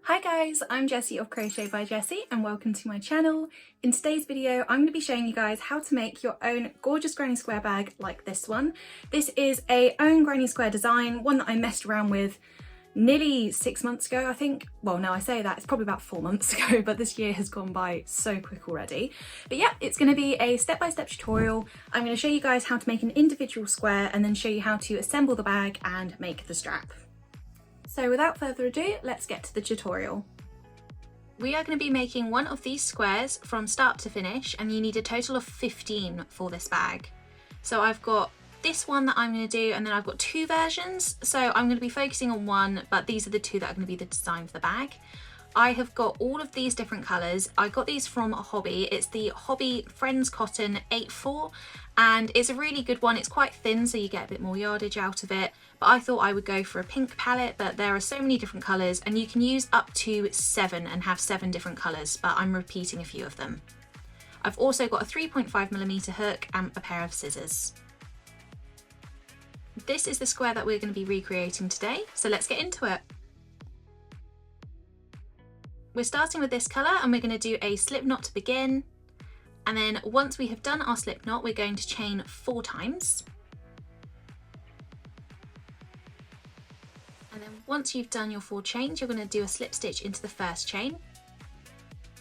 Hi guys, I'm Jessie of Crochet by Jessie and welcome to my channel. In today's video I'm going to be showing you guys how to make your own gorgeous granny square bag like this one. This is a own granny square design, one that I messed around with nearly 6 months ago I think. Well no, I say that, it's probably about 4 months ago, but this year has gone by so quick already. But yeah, it's going to be a step-by-step tutorial. I'm going to show you guys how to make an individual square and then show you how to assemble the bag and make the strap. So without further ado, let's get to the tutorial. We are going to be making one of these squares from start to finish, and you need a total of 15 for this bag. So I've got this one that I'm going to do, and then I've got two versions. So I'm going to be focusing on one, but these are the two that are going to be the design for the bag. I have got all of these different colours. I got these from Hobby. It's the Hobby Friends Cotton 8-4 and it's a really good one. It's quite thin so you get a bit more yardage out of it, but I thought I would go for a pink palette, but there are so many different colours and you can use up to 7 and have 7 different colours, but I'm repeating a few of them. I've also got a 3.5mm hook and a pair of scissors. This is the square that we're going to be recreating today, so let's get into it. We're starting with this colour and we're going to do a slip knot to begin, and then once we have done our slip knot we're going to chain 4 times, and then once you've done your 4 chains you're going to do a slip stitch into the first chain,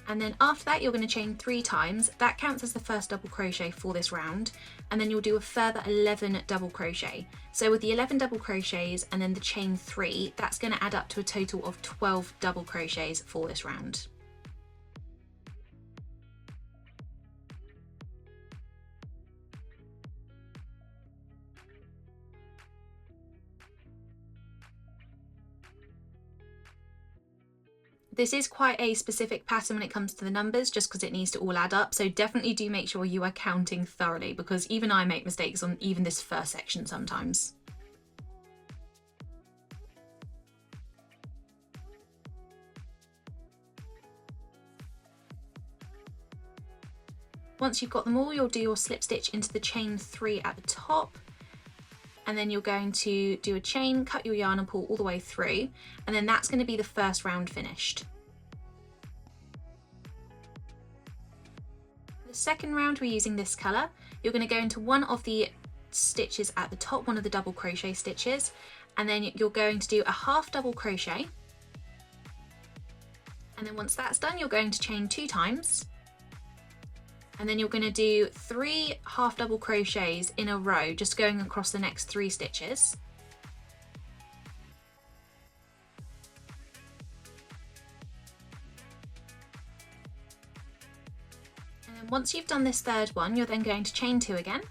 and then after that you're going to chain 3 times. That counts as the first double crochet for this round, and then you'll do a further 11 double crochet. So with the 11 double crochets and then the chain 3, that's going to add up to a total of 12 double crochets for this round. This is quite a specific pattern when it comes to the numbers, just because it needs to all add up, so definitely do make sure you are counting thoroughly, because even I make mistakes on even this first section sometimes. Once you've got them all, you'll do your slip stitch into the chain 3 at the top, and then you're going to do a chain, cut your yarn and pull all the way through, and then that's going to be the first round finished. The second round we're using this colour. You're going to go into one of the stitches at the top, one of the double crochet stitches, and then you're going to do a half double crochet, and then once that's done you're going to chain 2 times, and then you're going to do 3 half double crochets in a row, just going across the next 3 stitches. And then once you've done this third one, you're then going to chain 2 again,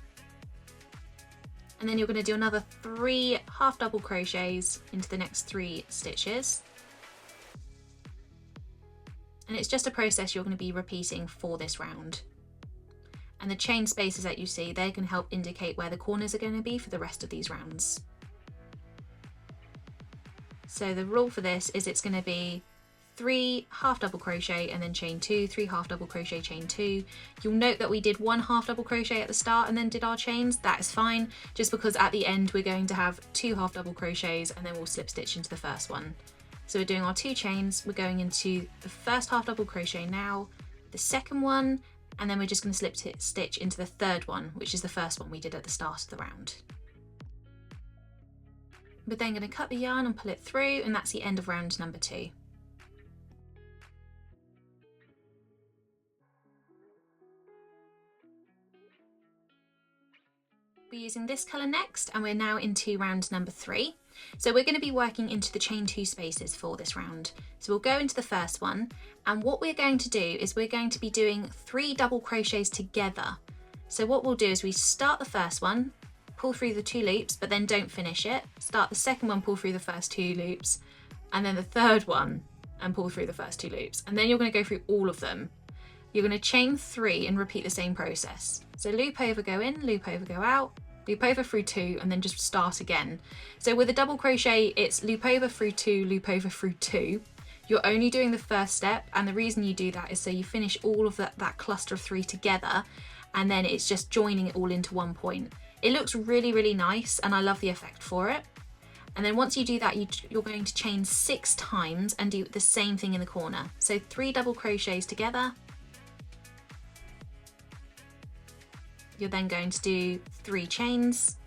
and then you're going to do another 3 half double crochets into the next 3 stitches. And it's just a process you're going to be repeating for this round. And the chain spaces that you see, they can help indicate where the corners are going to be for the rest of these rounds. So the rule for this is it's going to be 3 half double crochet and then chain 2, 3 half double crochet, chain 2. You'll note that we did 1 half double crochet at the start and then did our chains. That is fine, just because at the end we're going to have 2 half double crochets and then we'll slip stitch into the first one. So we're doing our 2 chains, we're going into the first half double crochet now, the second one, and then we're just going to slip stitch into the third one, which is the first one we did at the start of the round. We're then going to cut the yarn and pull it through, and that's the end of round number 2. We're using this colour next, and we're now into round number 3. So we're going to be working into the chain 2 spaces for this round. So we'll go into the first one, and what we're going to do is we're going to be doing 3 double crochets together. So what we'll do is we start the first one, pull through the 2 loops, but then don't finish it. Start the second one, pull through the first 2 loops, and then the third one and pull through the first 2 loops. And then you're going to go through all of them. You're going to chain 3 and repeat the same process. So loop over, go in, loop over, go out, loop over through 2, and then just start again. So with a double crochet, it's loop over through 2, loop over through 2. You're only doing the first step, and the reason you do that is so you finish all of that cluster of 3 together, and then it's just joining it all into one point. It looks really, really nice, and I love the effect for it. And then once you do that, you're going to chain 6 times and do the same thing in the corner. So 3 double crochets together. You're then going to do 3 chains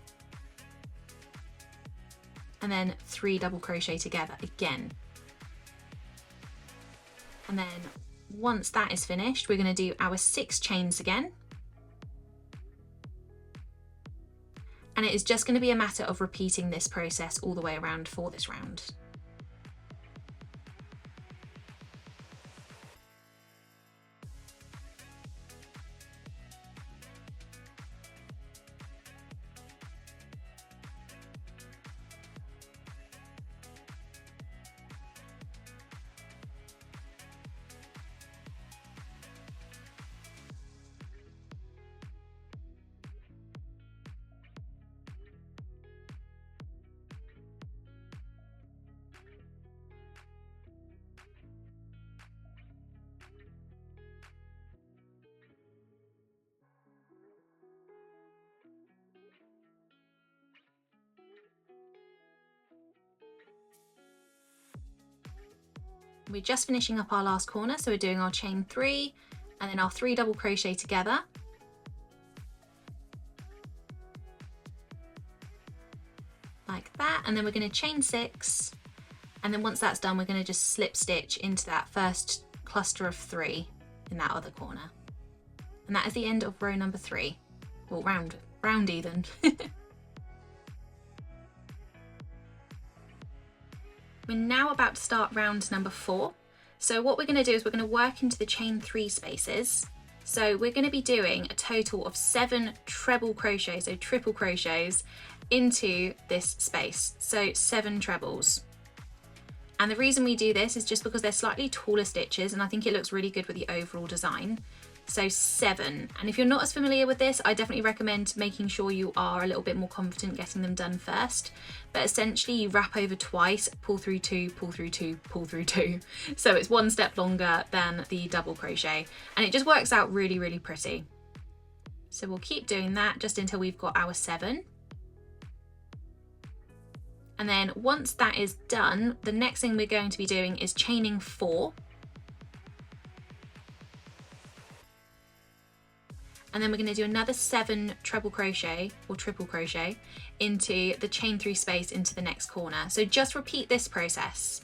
and then 3 double crochet together again. And then once that is finished, we're going to do our 6 chains again. And it is just going to be a matter of repeating this process all the way around for this round. We're just finishing up our last corner, so we're doing our chain 3 and then our 3 double crochet together. Like that, and then we're going to chain 6, and then once that's done, we're going to just slip stitch into that first cluster of 3 in that other corner. And that is the end of row number 3, or round even. We're now about to start round number 4. So what we're going to do is we're going to work into the chain 3 spaces. So we're going to be doing a total of 7 treble crochets, so triple crochets into this space. So 7 trebles. And the reason we do this is just because they're slightly taller stitches and I think it looks really good with the overall design. So 7. And if you're not as familiar with this, I definitely recommend making sure you are a little bit more confident getting them done first. But essentially you wrap over twice, pull through 2, pull through 2, pull through 2. So it's 1 step longer than the double crochet. And it just works out really, really pretty. So we'll keep doing that just until we've got our 7. And then once that is done, the next thing we're going to be doing is chaining 4. And then we're going to do another 7 treble crochet or triple crochet into the chain 3 space into the next corner. So just repeat this process.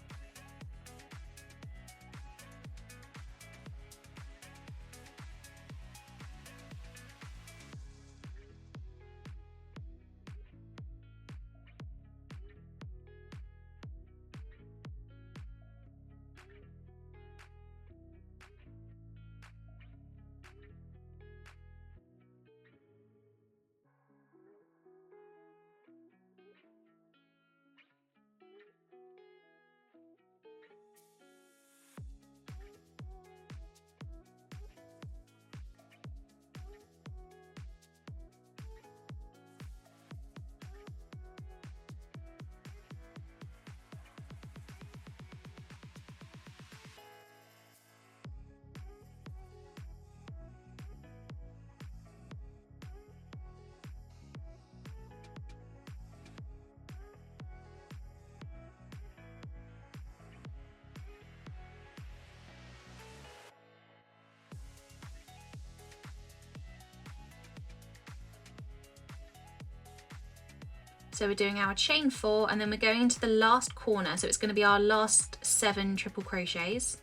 So we're doing our chain 4 and then we're going into the last corner. So it's going to be our last 7 triple crochets.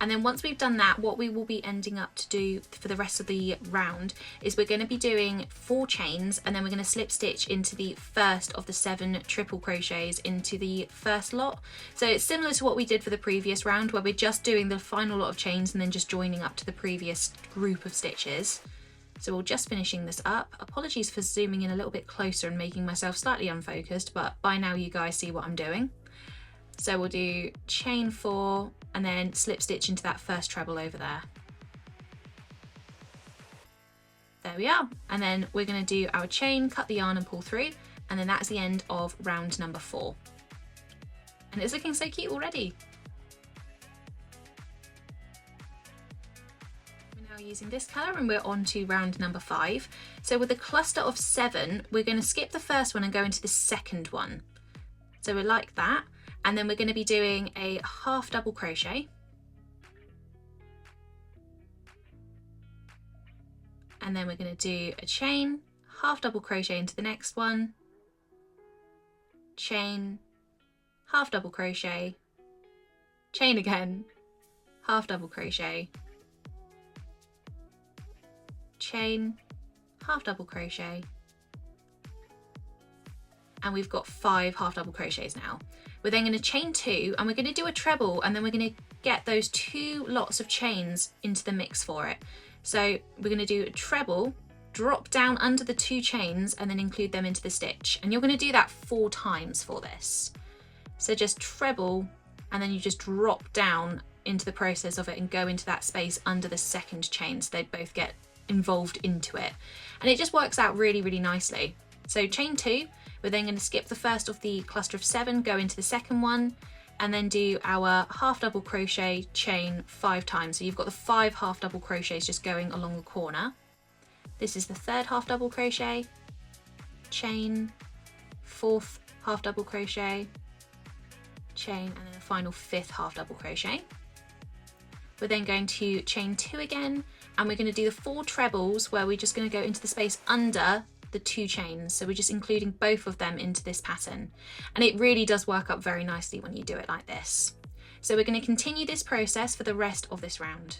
And then once we've done that, what we will be ending up to do for the rest of the round is we're going to be doing 4 chains and then we're going to slip stitch into the first of the 7 triple crochets into the first lot. So it's similar to what we did for the previous round where we're just doing the final lot of chains and then just joining up to the previous group of stitches. So we're just finishing this up. Apologies for zooming in a little bit closer and making myself slightly unfocused, but by now you guys see what I'm doing. So we'll do chain 4 and then slip stitch into that first treble over there. There we are. And then we're going to do our chain, cut the yarn and pull through, and then that's the end of round number 4. And it's looking so cute already. We're now using this colour and we're on to round number 5. So with a cluster of 7, we're going to skip the first one and go into the second one. So we're like that, and then we're going to be doing a half double crochet, and then we're going to do a chain, half double crochet into the next one, chain, half double crochet, chain again, half double crochet, chain, half double crochet, and we've got 5 half double crochets now. We're then going to chain 2, and we're going to do a treble, and then we're going to get those 2 lots of chains into the mix for it. So we're going to do a treble, drop down under the 2 chains, and then include them into the stitch. And you're going to do that 4 times for this. So just treble, and then you just drop down into the process of it and go into that space under the second chain, so they both get involved into it. And it just works out really, really nicely. So chain 2, we're then going to skip the first of the cluster of 7, go into the second one, and then do our half double crochet, chain 5 times. So you've got the 5 half double crochets just going along the corner. This is the 3rd half double crochet, chain, 4th half double crochet, chain, and then the final 5th half double crochet. We're then going to chain 2 again, and we're going to do the 4 trebles where we're just going to go into the space under the 2 chains. So we're just including both of them into this pattern, and it really does work up very nicely when you do it like this. So we're going to continue this process for the rest of this round.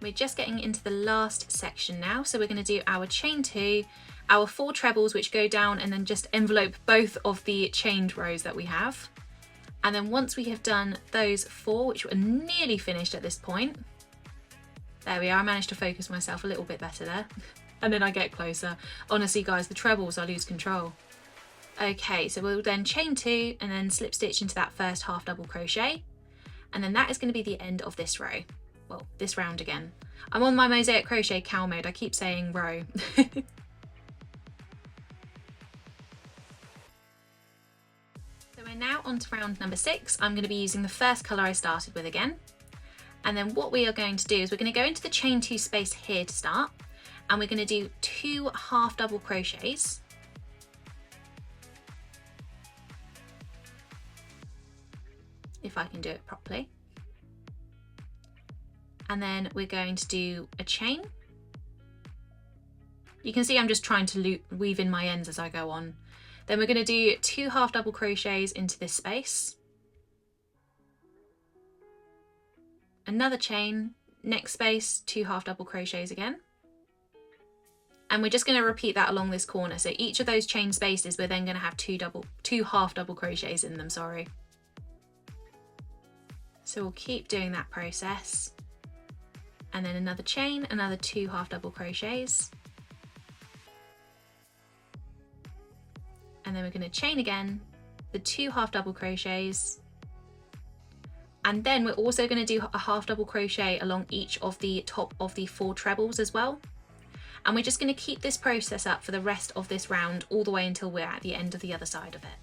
We're just getting into the last section now, so we're going to do our chain 2, our 4 trebles which go down and then just envelope both of the chained rows that we have. And then once we have done those 4, which are nearly finished at this point, there we are, I managed to focus myself a little bit better there, and then I get closer. Honestly guys, the trebles, I lose control. Okay, so we'll then chain 2 and then slip stitch into that first half double crochet, and then that is going to be the end of this row. Well, this round again. I'm on my mosaic crochet cow mode, I keep saying row. So we're now on to round number 6. I'm going to be using the first colour I started with again. And then what we are going to do is we're going to go into the chain 2 space here to start, and we're going to do 2 half double crochets. If I can do it properly. And then we're going to do a chain. You can see I'm just trying to weave in my ends as I go on. Then we're going to do 2 half double crochets into this space. Another chain, next space, 2 half double crochets again. And we're just going to repeat that along this corner. So each of those chain spaces, we're then going to have 2 half double crochets in them, sorry. So we'll keep doing that process. And then another chain, another 2 half double crochets. And then we're going to chain again, the 2 half double crochets. And then we're also going to do a half double crochet along each of the top of the 4 trebles as well. And we're just going to keep this process up for the rest of this round, all the way until we're at the end of the other side of it.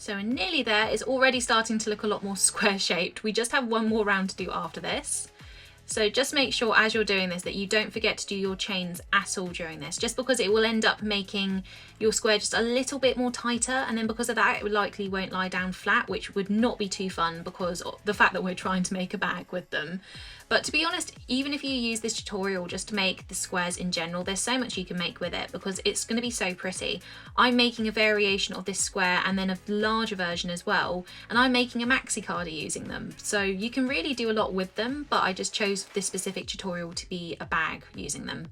So we're nearly there. It's already starting to look a lot more square shaped. We just have one more round to do after this. So just make sure as you're doing this that you don't forget to do your chains at all during this, just because it will end up making your square just a little bit more tighter, and then because of that it likely won't lie down flat, which would not be too fun because of the fact that we're trying to make a bag with them. But to be honest, even if you use this tutorial just to make the squares in general, there's so much you can make with it because it's going to be so pretty. I'm making a variation of this square and then a larger version as well, and I'm making a maxi cardi using them. So you can really do a lot with them, but I just chose this specific tutorial to be a bag using them.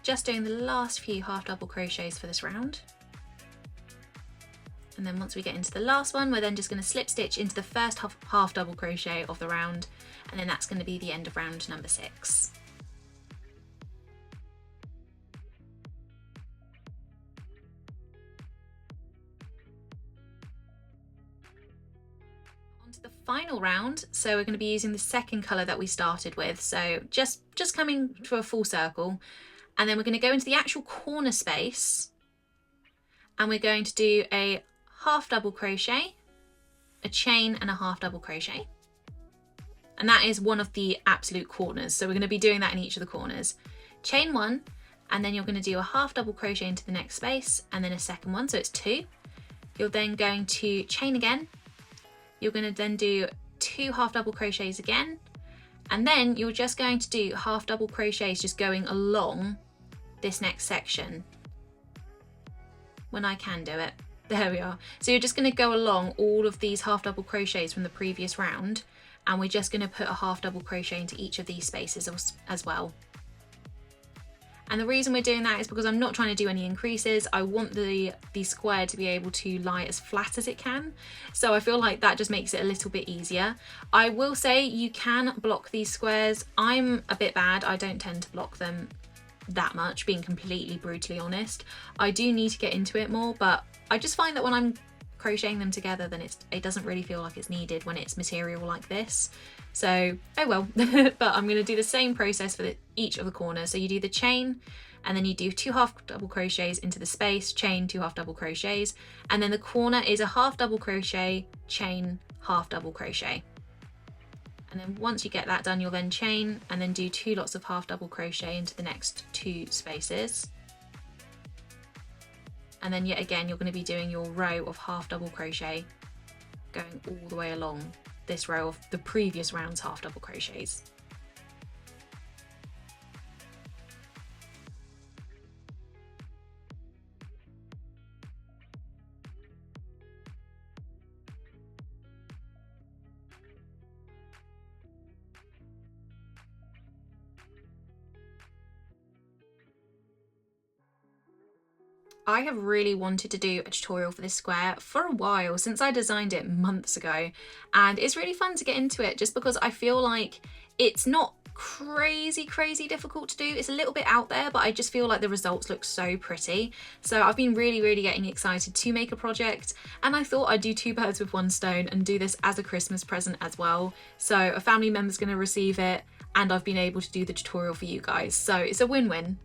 Just doing the last few half double crochets for this round. And then once we get into the last one, we're then just going to slip stitch into the first half double crochet of the round, and then that's going to be the end of round number 6. On to the final round, so we're going to be using the second colour that we started with, so just coming to a full circle. And then we're going to go into the actual corner space and we're going to do a half double crochet, a chain and a half double crochet. And that is one of the absolute corners. So we're going to be doing that in each of the corners. Chain 1, and then you're going to do a half double crochet into the next space and then a second one. So it's 2. You're then going to chain again. You're going to then do 2 half double crochets again. And then you're just going to do half double crochets just going along this next section when I can do it. There we are. So you're just going to go along all of these half double crochets from the previous round, and we're just going to put a half double crochet into each of these spaces as well. And the reason we're doing that is because I'm not trying to do any increases. I want the square to be able to lie as flat as it can. So I feel like that just makes it a little bit easier. I will say you can block these squares. I'm a bit bad. I don't tend to block them that much, being completely brutally honest. I do need to get into it more, but I just find that when I'm crocheting them together, then it doesn't really feel like it's needed when it's material like this. So oh well. But I'm going to do the same process for each of the corners. So you do the chain, and then you do 2 half double crochets into the space, chain, 2 half double crochets, and then the corner is a half double crochet, chain, half double crochet. And then once you get that done, you'll then chain and then do 2 lots of half double crochet into the next 2 spaces. And then yet again, you're going to be doing your row of half double crochet going all the way along this row of the previous round's half double crochets. I have really wanted to do a tutorial for this square for a while, since I designed it months ago, and it's really fun to get into it just because I feel like it's not crazy difficult to do. It's a little bit out there, but I just feel like the results look so pretty. So I've been really getting excited to make a project, and I thought I'd do 2 birds with 1 stone and do this as a Christmas present as well. So a family member's going to receive it, and I've been able to do the tutorial for you guys. So it's a win-win.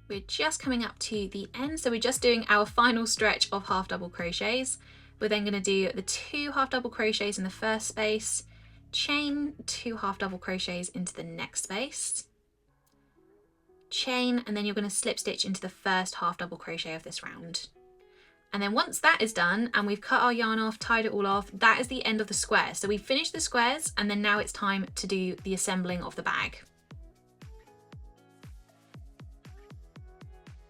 We're just coming up to the end, so we're just doing our final stretch of half double crochets. We're then going to do the 2 half double crochets in the first space, chain 2 half double crochets into the next space, chain, and then you're going to slip stitch into the first half double crochet of this round. And then once that is done and we've cut our yarn off, tied it all off, that is the end of the square. So we've finished the squares, and then now it's time to do the assembling of the bag.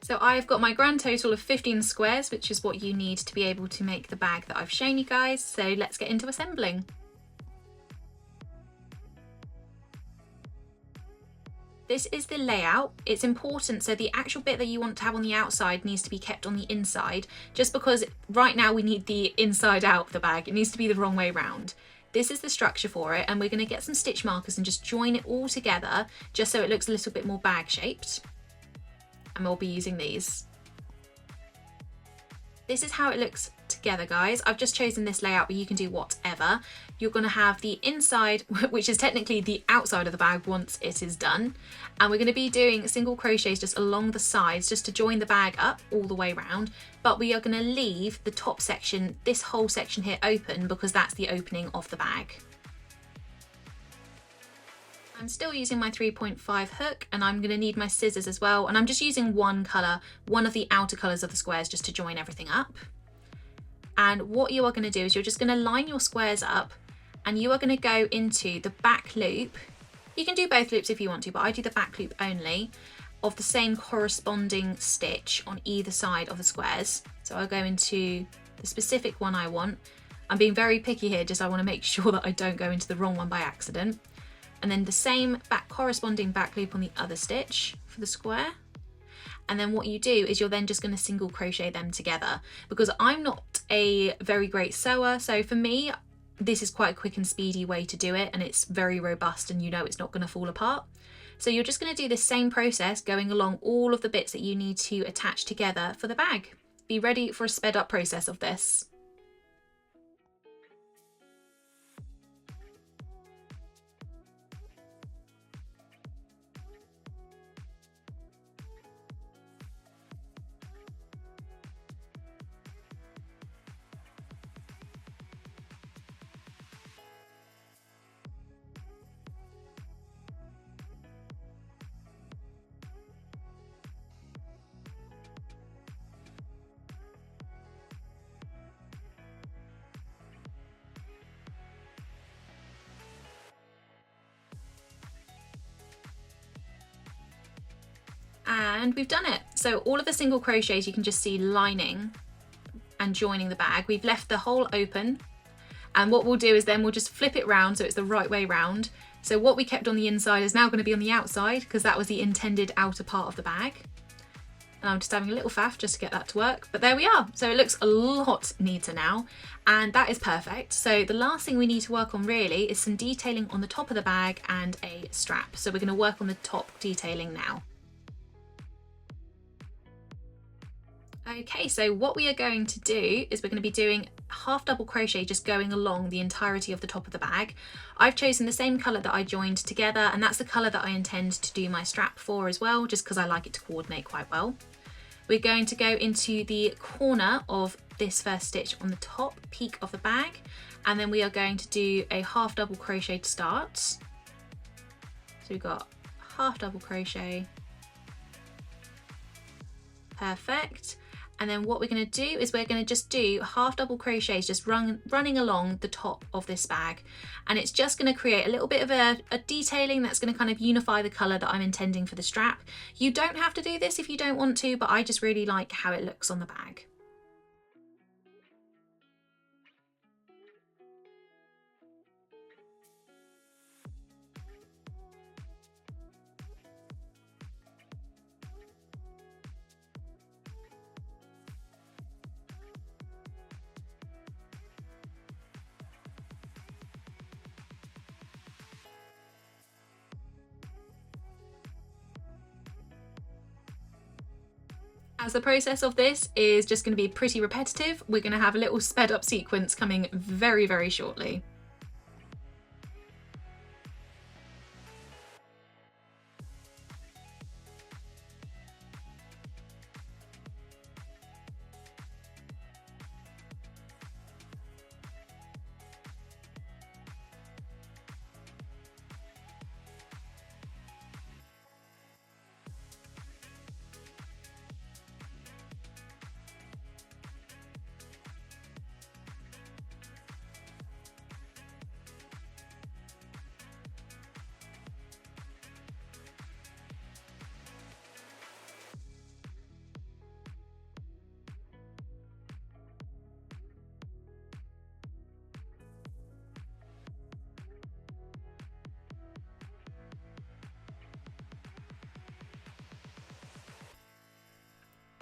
So I've got my grand total of 15 squares, which is what you need to be able to make the bag that I've shown you guys. So let's get into assembling. This is the layout. It's important, so the actual bit that you want to have on the outside needs to be kept on the inside, just because right now we need the inside out of the bag. It needs to be the wrong way round. This is the structure for it, and we're going to get some stitch markers and just join it all together just so it looks a little bit more bag shaped. And we'll be using these. This is how it looks together, guys. I've just chosen this layout, but you can do whatever. You're going to have the inside, which is technically the outside of the bag once it is done, and we're going to be doing single crochets just along the sides just to join the bag up all the way around, but we are going to leave the top section, this whole section here, open because that's the opening of the bag. I'm still using my 3.5 hook, and I'm going to need my scissors as well, and I'm just using one colour, one of the outer colours of the squares, just to join everything up. And what you are going to do is you're just going to line your squares up, and you are going to go into the back loop. You can do both loops if you want to, but I do the back loop only, of the same corresponding stitch on either side of the squares. So I'll go into the specific one I want. I'm being very picky here, just I want to make sure that I don't go into the wrong one by accident. And then the same corresponding back loop on the other stitch for the square. And then what you do is you're then just going to single crochet them together, because I'm not a very great sewer, so for me this is quite a quick and speedy way to do it, and it's very robust, and you know it's not going to fall apart. So you're just going to do this same process going along all of the bits that you need to attach together for the bag. Be ready for a sped up process of this. And we've done it. So all of the single crochets you can just see lining and joining the bag. We've left the hole open, and what we'll do is then we'll just flip it round so it's the right way round. So what we kept on the inside is now going to be on the outside, because that was the intended outer part of the bag. And I'm just having a little faff just to get that to work, but there we are. So it looks a lot neater now, and that is perfect. So the last thing we need to work on really is some detailing on the top of the bag and a strap. So we're going to work on the top detailing now. Okay, so what we are going to do is we're going to be doing half double crochet just going along the entirety of the top of the bag. I've chosen the same colour that I joined together, and that's the colour that I intend to do my strap for as well, just because I like it to coordinate quite well. We're going to go into the corner of this first stitch on the top peak of the bag, and then we are going to do a half double crochet to start. So we've got half double crochet, perfect. And then what we're going to do is we're going to just do half double crochets just running along the top of this bag, and it's just going to create a little bit of a detailing that's going to kind of unify the colour that I'm intending for the strap. You don't have to do this if you don't want to, but I just really like how it looks on the bag. As the process of this is just going to be pretty repetitive, we're going to have a little sped up sequence coming very, very shortly.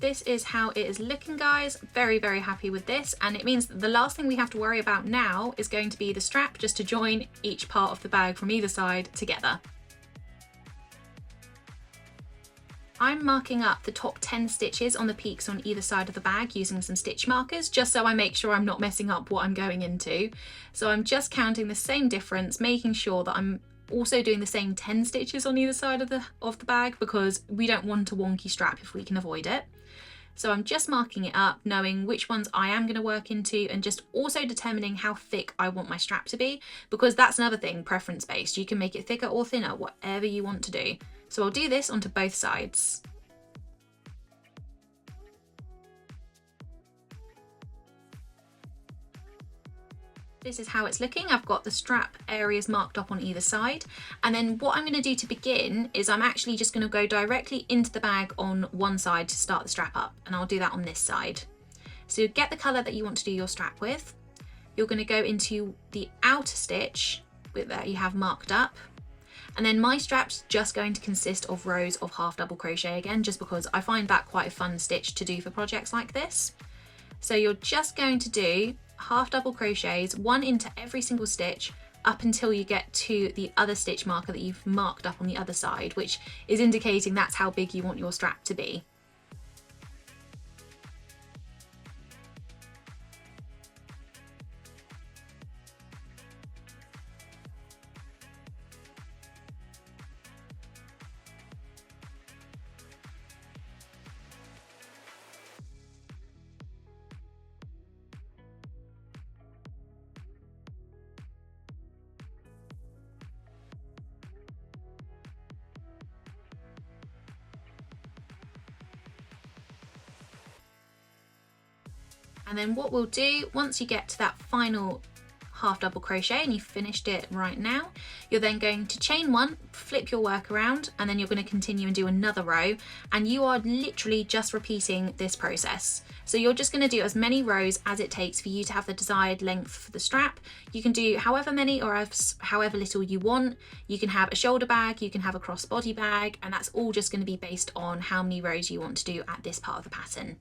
this is how it is looking, guys. Very, very happy with this. And it means that the last thing we have to worry about now is going to be the strap, just to join each part of the bag from either side together. I'm marking up the top 10 stitches on the peaks on either side of the bag using some stitch markers, just so I make sure I'm not messing up what I'm going into. So I'm just counting the same difference, making sure that I'm also doing the same 10 stitches on either side of the bag, because we don't want a wonky strap if we can avoid it. So I'm just marking it up, knowing which ones I am going to work into, and just also determining how thick I want my strap to be, because that's another thing, preference based. You can make it thicker or thinner, whatever you want to do. So I'll do this onto both sides. This is how it's looking. I've got the strap areas marked up on either side. And then what I'm going to do to begin is I'm actually just going to go directly into the bag on one side to start the strap up. And I'll do that on this side. So get the colour that you want to do your strap with. You're going to go into the outer stitch that you have marked up. And then my strap's just going to consist of rows of half double crochet again, just because I find that quite a fun stitch to do for projects like this. So you're just going to do half double crochets, one into every single stitch, up until you get to the other stitch marker that you've marked up on the other side, which is indicating that's how big you want your strap to be. And then what we'll do, once you get to that final half double crochet and you've finished it right now, you're then going to chain one, flip your work around, and then you're going to continue and do another row, and you are literally just repeating this process. So you're just going to do as many rows as it takes for you to have the desired length for the strap. You can do however many or however little you want. You can have a shoulder bag, you can have a crossbody bag, and that's all just going to be based on how many rows you want to do at this part of the pattern.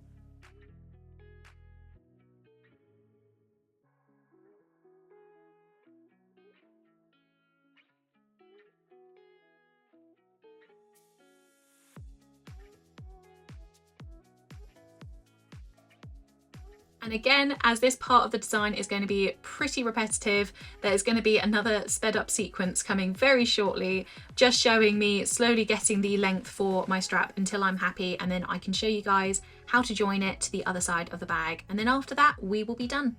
And again, as this part of the design is going to be pretty repetitive, there's going to be another sped up sequence coming very shortly, just showing me slowly getting the length for my strap until I'm happy, and then I can show you guys how to join it to the other side of the bag. And then after that, we will be done.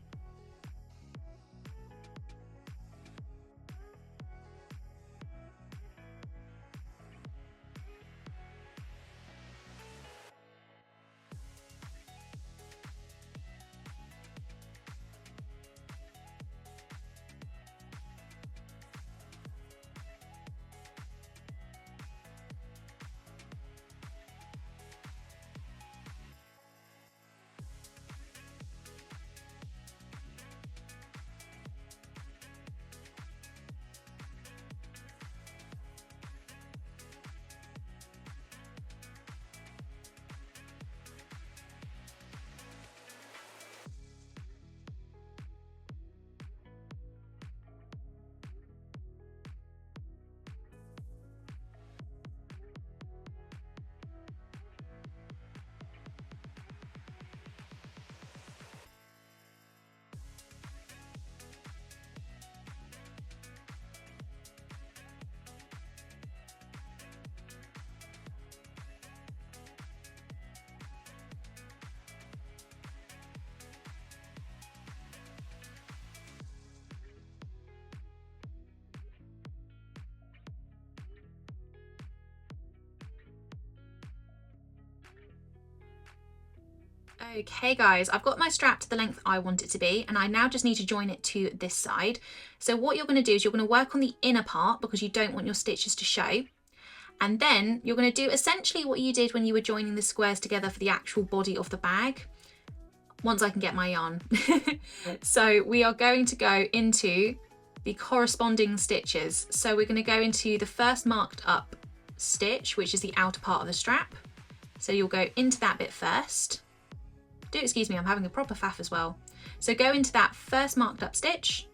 Okay guys, I've got my strap to the length I want it to be, and I now just need to join it to this side. So what you're going to do is you're going to work on the inner part because you don't want your stitches to show. And then you're going to do essentially what you did when you were joining the squares together for the actual body of the bag. Once I can get my yarn. So we are going to go into the corresponding stitches. So we're going to go into the first marked up stitch, which is the outer part of the strap. So you'll go into that bit first. Do excuse me, I'm having a proper faff as well. So go into that first marked up stitch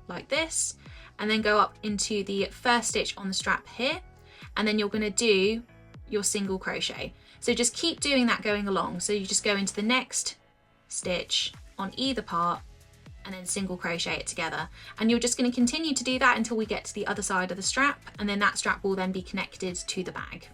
like this, and then go up into the first stitch on the strap here, and then you're going to do your single crochet. So just keep doing that going along. So you just go into the next stitch on either part and then single crochet it together, and you're just going to continue to do that until we get to the other side of the strap, and then that strap will then be connected to the bag.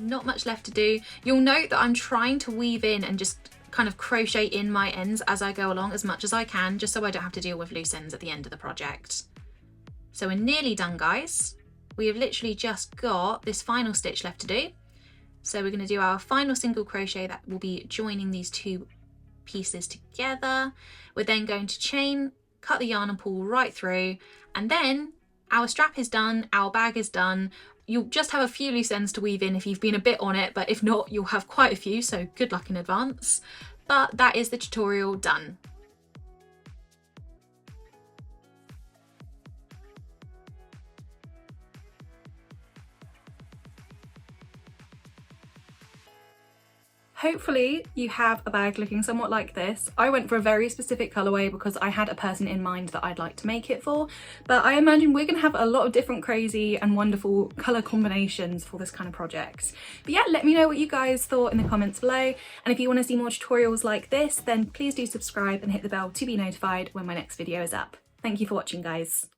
Not much left to do. You'll note that I'm trying to weave in and just kind of crochet in my ends as I go along as much as I can, just so I don't have to deal with loose ends at the end of the project. So we're nearly done, guys. We have literally just got this final stitch left to do. So we're going to do our final single crochet that will be joining these two pieces together. We're then going to chain, cut the yarn and pull right through, and then our strap is done, our bag is done. You'll just have a few loose ends to weave in if you've been a bit on it, but if not, you'll have quite a few, so good luck in advance. But that is the tutorial done. Hopefully you have a bag looking somewhat like this. I went for a very specific colourway because I had a person in mind that I'd like to make it for, but I imagine we're going to have a lot of different crazy and wonderful colour combinations for this kind of project. But yeah, let me know what you guys thought in the comments below, and if you want to see more tutorials like this, then please do subscribe and hit the bell to be notified when my next video is up. Thank you for watching, guys.